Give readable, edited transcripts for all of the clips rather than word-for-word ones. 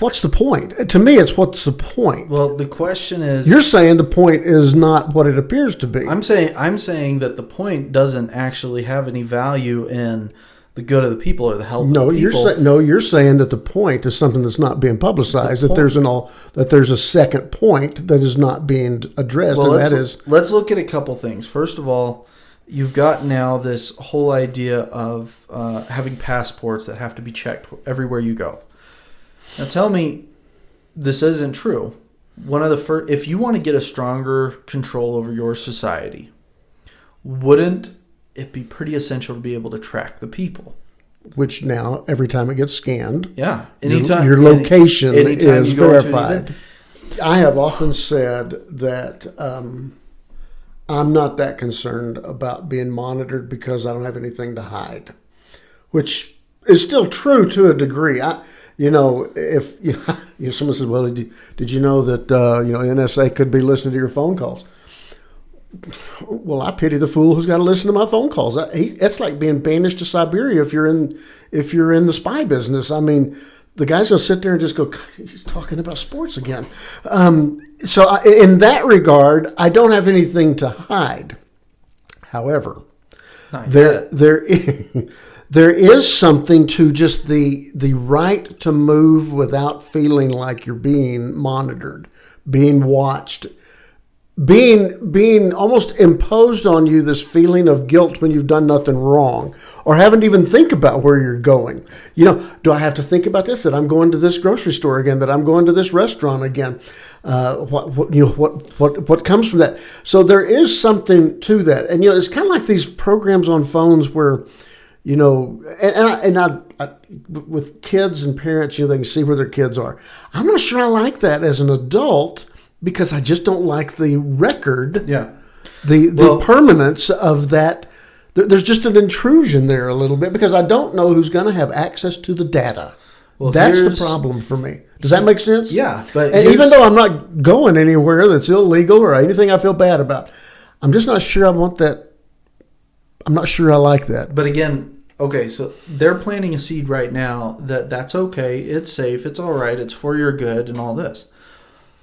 What's the point? To me, it's what's the point? Well, the question is, you're saying the point is not what it appears to be. I'm saying that the point doesn't actually have any value in the good of the people or the health of the people. You're saying that the point is something that's not being publicized. That there's a second point that is not being addressed, well, and let's look at a couple things. First of all, you've got now this whole idea of having passports that have to be checked everywhere you go. Now tell me this isn't true. If you want to get a stronger control over your society, wouldn't it be pretty essential to be able to track the people? Which now, every time it gets scanned, anytime your location is you go verified. I have often said that I'm not that concerned about being monitored because I don't have anything to hide, which is still true to a degree. If someone says, "Well, did you know that NSA could be listening to your phone calls?" Well, I pity the fool who's got to listen to my phone calls. It's like being banished to Siberia if you're in the spy business. I mean, the guy's gonna sit there and just go, "He's talking about sports again." So in that regard, I don't have anything to hide. However, there is something to just the right to move without feeling like you're being monitored, being watched, being almost imposed on you, this feeling of guilt when you've done nothing wrong or haven't even think about where you're going. Do I have to think about this, that I'm going to this grocery store again, that I'm going to this restaurant again? What comes from that? So there is something to that. And, it's kind of like these programs on phones where, with kids and parents, they can see where their kids are. I'm not sure I like that as an adult because I just don't like the record, the permanence of that. There's just an intrusion there a little bit because I don't know who's going to have access to the data. Well, that's the problem for me. Does that make sense? Yeah. And even though I'm not going anywhere that's illegal or anything I feel bad about, I'm just not sure I want that. I'm not sure I like that. But again, okay, so they're planting a seed right now that's okay, it's safe, it's all right, it's for your good and all this.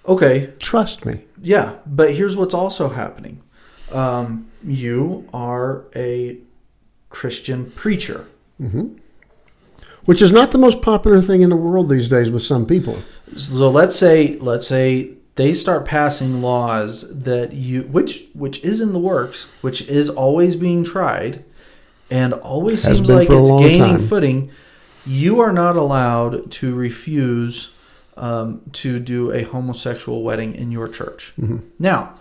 Okay. Trust me. Yeah, but here's what's also happening. You are a Christian preacher. Mm-hmm. Which is not the most popular thing in the world these days with some people. So let's say they start passing laws that which is in the works, which is always being tried, and always seems like it's gaining footing. You are not allowed to refuse to do a homosexual wedding in your church. Mm-hmm. Now,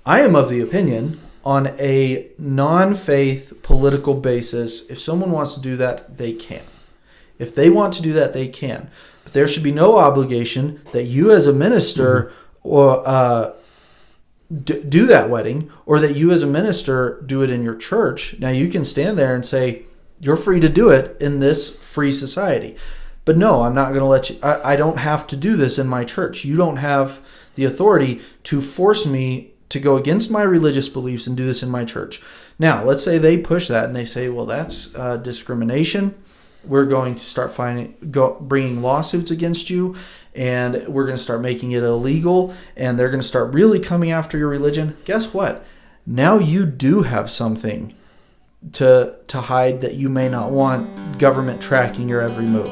I am of the opinion, on a non-faith political basis, if someone wants to do that, they can. If they want to do that, they can. But there should be no obligation that you as a minister or do that wedding, or that you as a minister do it in your church. Now, you can stand there and say, you're free to do it in this free society. But no, I'm not going to let you. I don't have to do this in my church. You don't have the authority to force me to go against my religious beliefs and do this in my church. Now, let's say they push that and they say, well, that's discrimination. We're going to start bringing lawsuits against you, and we're going to start making it illegal, and they're going to start really coming after your religion. Guess what? Now you do have something to hide that you may not want government tracking your every move.